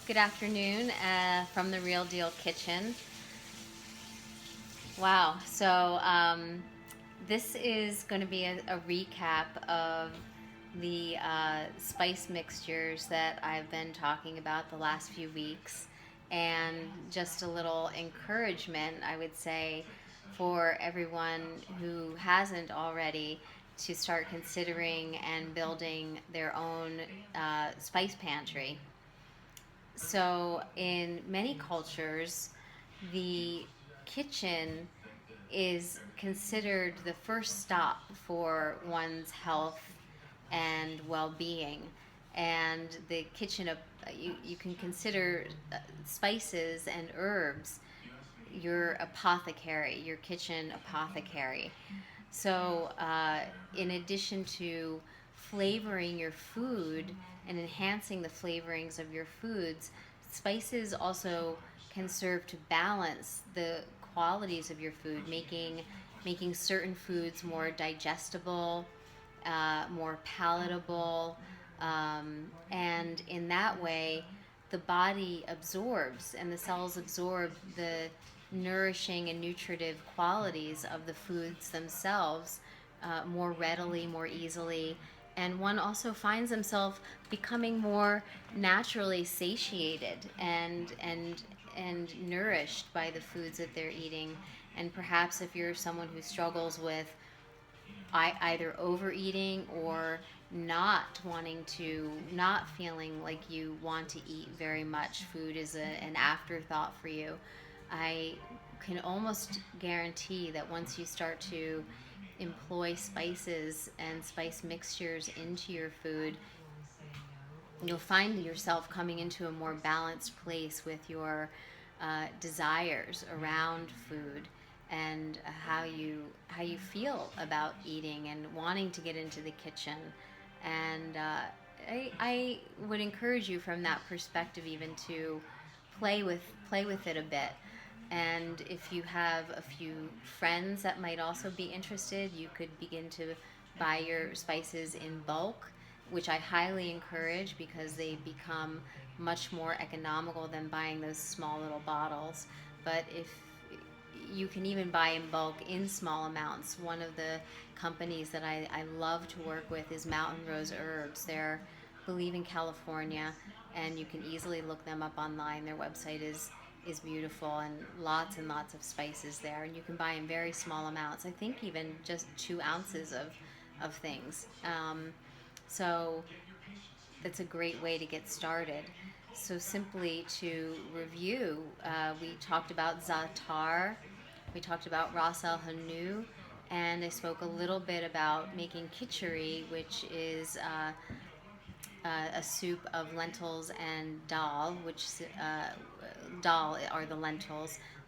Good afternoon from the Real Deal Kitchen. Wow, this is going to be a recap of the spice mixtures that I've been talking about the last few weeks, and just a little encouragement, I would say, for everyone who hasn't already to start considering and building their own spice pantry. So, in many cultures, the kitchen is considered the first stop for one's health and well being. And the kitchen, you can consider spices and herbs your apothecary, your kitchen apothecary. So, in addition to flavoring your food and enhancing the flavorings of your foods, spices also can serve to balance the qualities of your food, making certain foods more digestible, more palatable, and in that way, the body absorbs and the cells absorb the nourishing and nutritive qualities of the foods themselves more readily, more easily. And one also finds himself becoming more naturally satiated and nourished by the foods that they're eating. And perhaps if you're someone who struggles with either overeating or not feeling like you want to eat very much, food is an afterthought for you, I can almost guarantee that once you start to employ spices and spice mixtures into your food, you'll find yourself coming into a more balanced place with your desires around food and how you feel about eating and wanting to get into the kitchen. And I would encourage you from that perspective even to play with it a bit. And if you have a few friends that might also be interested, you could begin to buy your spices in bulk, which I highly encourage because they become much more economical than buying those small little bottles. But if you can even buy in bulk in small amounts. One of the companies that I love to work with is Mountain Rose Herbs. They're, I believe, in California, and you can easily look them up online. Their website is beautiful and lots of spices there, and you can buy in very small amounts. I think even just 2 ounces of things. So that's a great way to get started. So simply to review, we talked about za'atar, we talked about ras el hanout, and I spoke a little bit about making khichdi, which is a soup of lentils and dal, which dal are the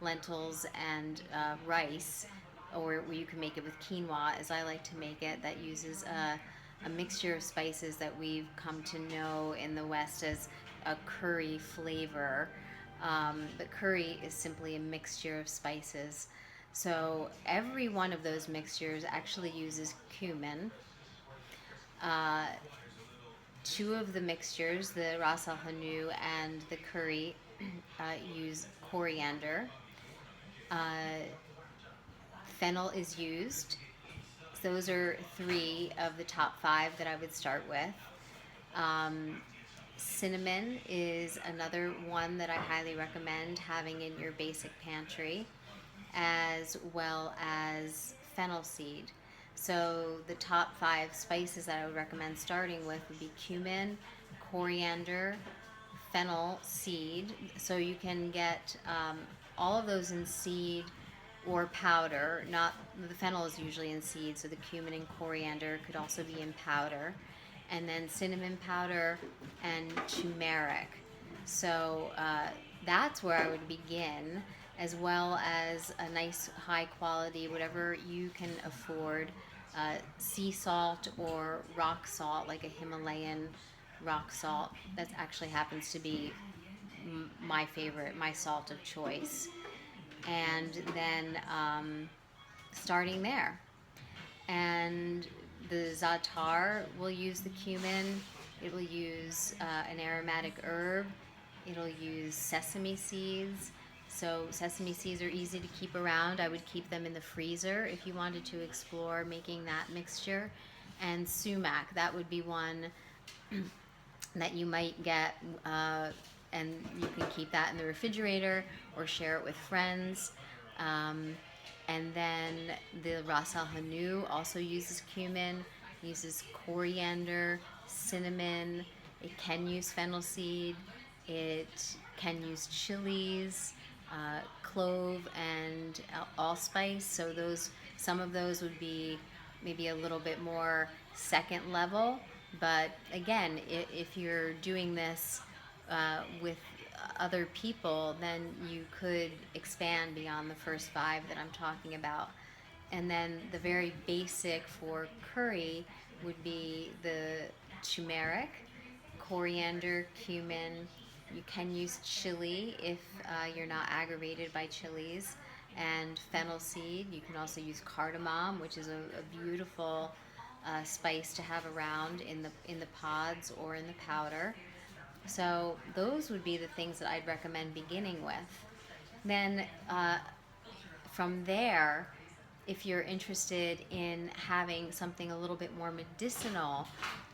lentils and rice, or you can make it with quinoa, as I like to make it, that uses a mixture of spices that we've come to know in the West as a curry flavor. But curry is simply a mixture of spices. So every one of those mixtures actually uses cumin. Uh, Two of the mixtures, the ras el hanout and the curry, use coriander. Uh, Fennel is used. Those are three of the top five that I would start with. Um, Cinnamon is another one that I highly recommend having in your basic pantry, as well as fennel seed. So the top five spices that I would recommend starting with would be cumin, coriander, fennel seed. So you can get all of those in seed or powder. Not the fennel is usually in seed, so the cumin and coriander could also be in powder, and then cinnamon powder and turmeric. So that's where I would begin, as well as a nice high quality, whatever you can afford, sea salt or rock salt, like a Himalayan rock salt. That actually happens to be my favorite, my salt of choice. And then starting there. And the za'atar will use the cumin. It will use an aromatic herb. It'll use sesame seeds. So sesame seeds are easy to keep around. I would keep them in the freezer if you wanted to explore making that mixture. And sumac, that would be one that you might get, and you can keep that in the refrigerator or share it with friends. Um, and then the ras el hanout also uses cumin, uses coriander, cinnamon. It can use fennel seed. It can use chilies, clove, and allspice. So those, some of those would be maybe a little bit more second level. But again, if you're doing this with other people, then you could expand beyond the first five that I'm talking about. And then the very basic for curry would be the turmeric, coriander, cumin. You can use chili if you're not aggravated by chilies, and fennel seed. You can also use cardamom, which is a beautiful spice to have around in the pods or in the powder. So those would be the things that I'd recommend beginning with. Then from there, if you're interested in having something a little bit more medicinal,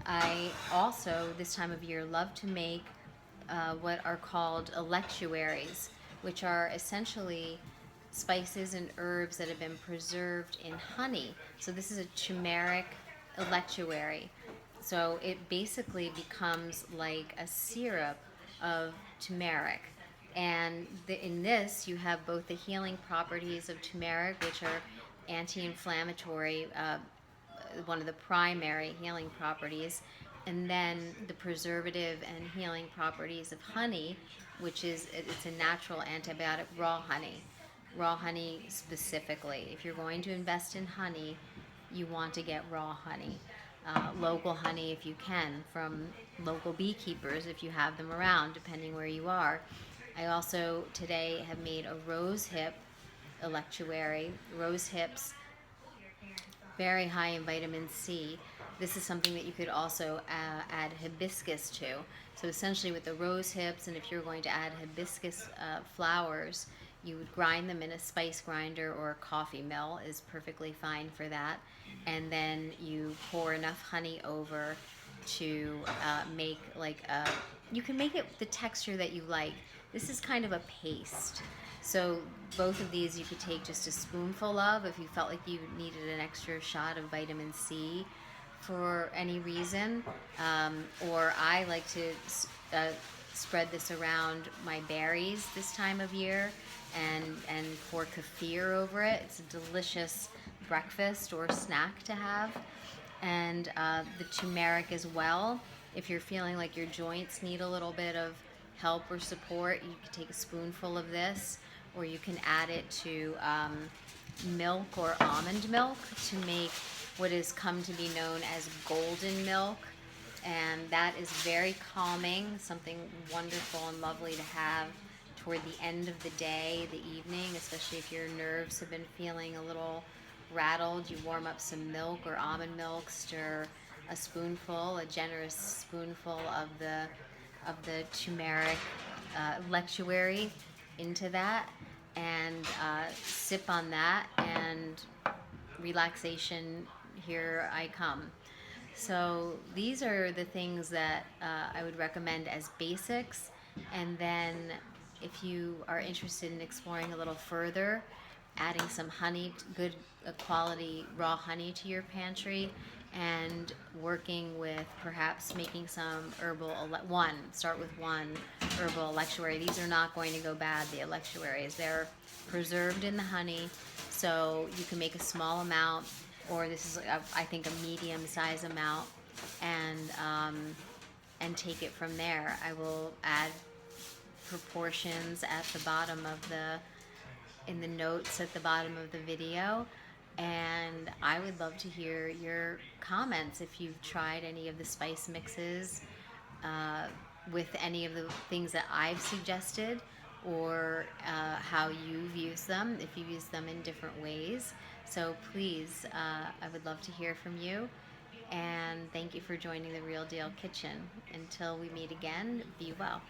I also, this time of year, love to make what are called electuaries, which are essentially spices and herbs that have been preserved in honey. So this is a turmeric electuary. So it basically becomes like a syrup of turmeric. And in this, you have both the healing properties of turmeric, which are anti-inflammatory, one of the primary healing properties, and then the preservative and healing properties of honey, which is, it's a natural antibiotic. Raw honey specifically. If you're going to invest in honey, you want to get raw honey. Local honey if you can, from local beekeepers if you have them around, depending where you are. I also today have made a rose hip electuary. Rose hips, very high in vitamin C. This is something that you could also add hibiscus to. So essentially with the rose hips, and if you're going to add hibiscus flowers, you would grind them in a spice grinder, or a coffee mill is perfectly fine for that. And then you pour enough honey over to make like a, you can make it the texture that you like. This is kind of a paste. So both of these you could take just a spoonful of if you felt like you needed an extra shot of vitamin C for any reason. Or I like to spread this around my berries this time of year, and pour kefir over it. It's a delicious breakfast or snack to have. And the turmeric as well. If you're feeling like your joints need a little bit of help or support, you can take a spoonful of this, or you can add it to milk or almond milk to make what has come to be known as golden milk. And that is very calming, something wonderful and lovely to have toward the end of the day, the evening, especially if your nerves have been feeling a little rattled. You warm up some milk or almond milk, stir a spoonful, a generous spoonful of the turmeric electuary into that, and sip on that, and relaxation, here I come. So these are the things that I would recommend as basics. And then if you are interested in exploring a little further, adding some honey, good quality raw honey to your pantry, and working with perhaps making some start with one herbal electuary. These are not going to go bad, the electuaries. They're preserved in the honey, so you can make a small amount, or this is, I think, a medium-size amount, and take it from there. I will add proportions at the bottom of in the notes at the bottom of the video. And I would love to hear your comments if you've tried any of the spice mixes with any of the things that I've suggested, or how you've used them, if you've used them in different ways. So please, I would love to hear from you. And thank you for joining the Real Deal Kitchen. Until we meet again, be well.